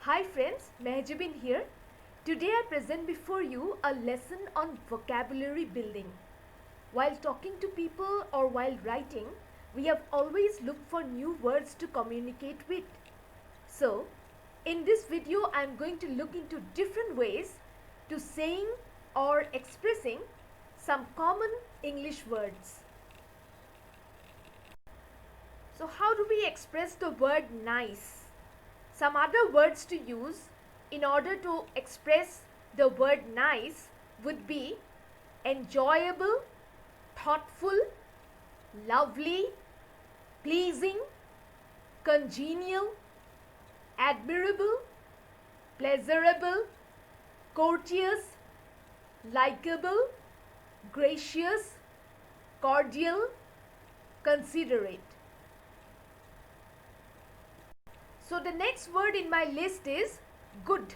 Hi friends, Mehjabin here. Today I present before you a lesson on vocabulary building. While talking to people or while writing, we have always looked for new words to communicate with. So, in this video I am going to look into different ways to saying or expressing some common English words. So how do we express the word nice? Some other words to use in order to express the word nice would be enjoyable, thoughtful, lovely, pleasing, congenial, admirable, pleasurable, courteous, likable, gracious, cordial, considerate. So the next word in my list is good.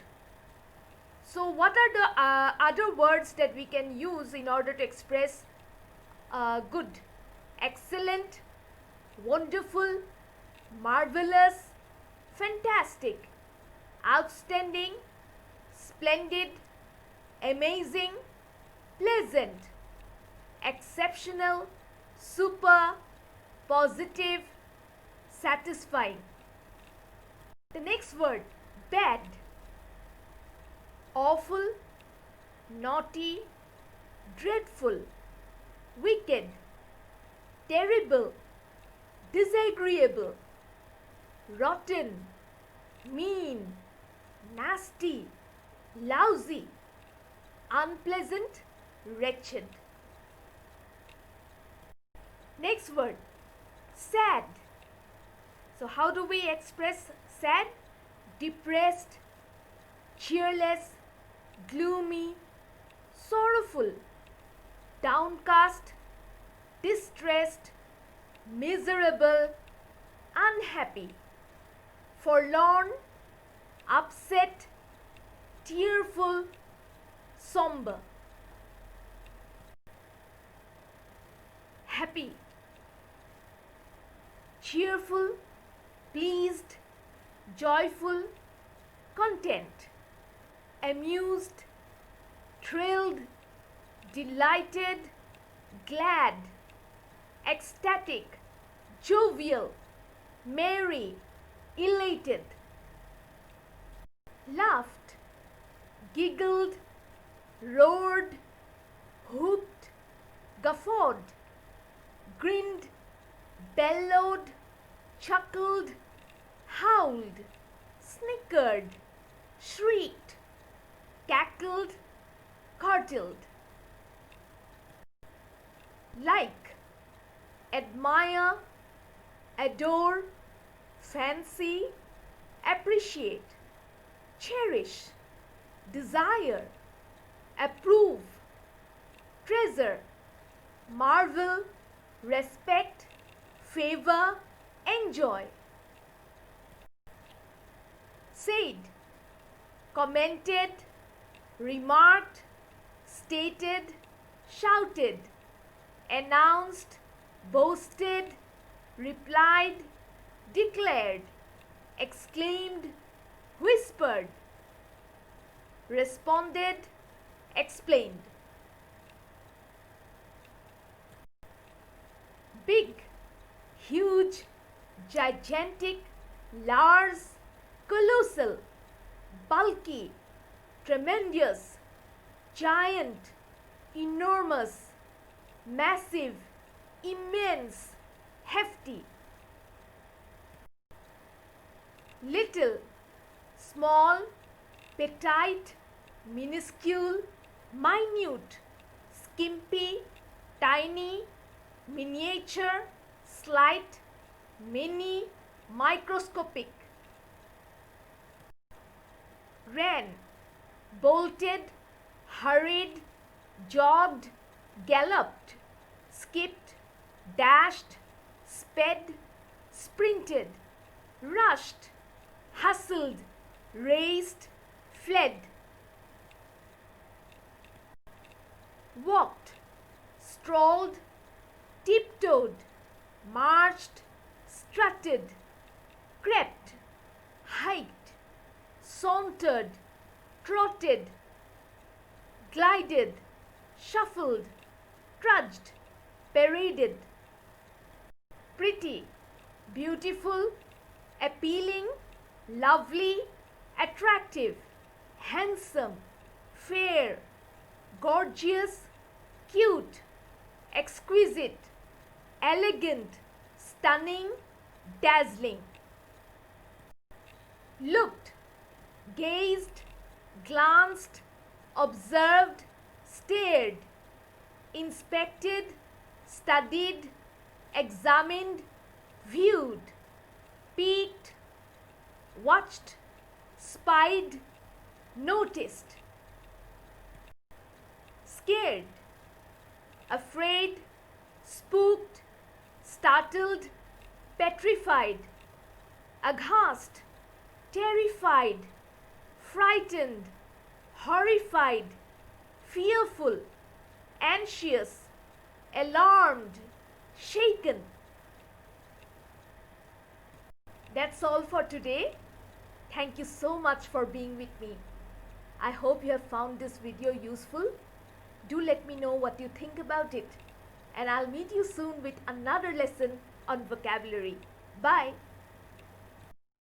So what are the other words that we can use in order to express good? Excellent, wonderful, marvelous, fantastic, outstanding, splendid, amazing, pleasant, exceptional, super, positive, satisfying. The next word, bad, awful, naughty, dreadful, wicked, terrible, disagreeable, rotten, mean, nasty, lousy, unpleasant, wretched. Next word, sad. So how do we express sad? Depressed, cheerless, gloomy, sorrowful, downcast, distressed, miserable, unhappy, forlorn, upset, tearful, somber. Happy, cheerful, pleased, joyful, content, amused, thrilled, delighted, glad, ecstatic, jovial, merry, elated. Laughed, giggled, roared, whooped, guffawed, grinned, bellowed, chuckled, howled, snickered, shrieked, cackled, cartled. Like, admire, adore, fancy, appreciate, cherish, desire, approve, treasure, marvel, respect, favor, enjoy. Said, commented, remarked, stated, shouted, announced, boasted, replied, declared, exclaimed, whispered, responded, explained. Big, huge, gigantic, large, colossal, bulky, tremendous, giant, enormous, massive, immense, hefty. Little, small, petite, minuscule, minute, skimpy, tiny, miniature, slight, mini, microscopic. Ran, bolted, hurried, jogged, galloped, skipped, dashed, sped, sprinted, rushed, hustled, raced, fled. Walked, strolled, tiptoed, marched, strutted, crept, hiked, sauntered, trotted, glided, shuffled, trudged, paraded. Pretty, beautiful, appealing, lovely, attractive, handsome, fair, gorgeous, cute, exquisite, elegant, stunning, dazzling. Looked, gazed, glanced, observed, stared, inspected, studied, examined, viewed, peeked, watched, spied, noticed. Scared, afraid, spooked, startled, petrified, aghast, terrified, frightened, horrified, fearful, anxious, alarmed, shaken. That's all for today. Thank you so much for being with me. I hope you have found this video useful. Do let me know what you think about it. And I'll meet you soon with another lesson on vocabulary. Bye.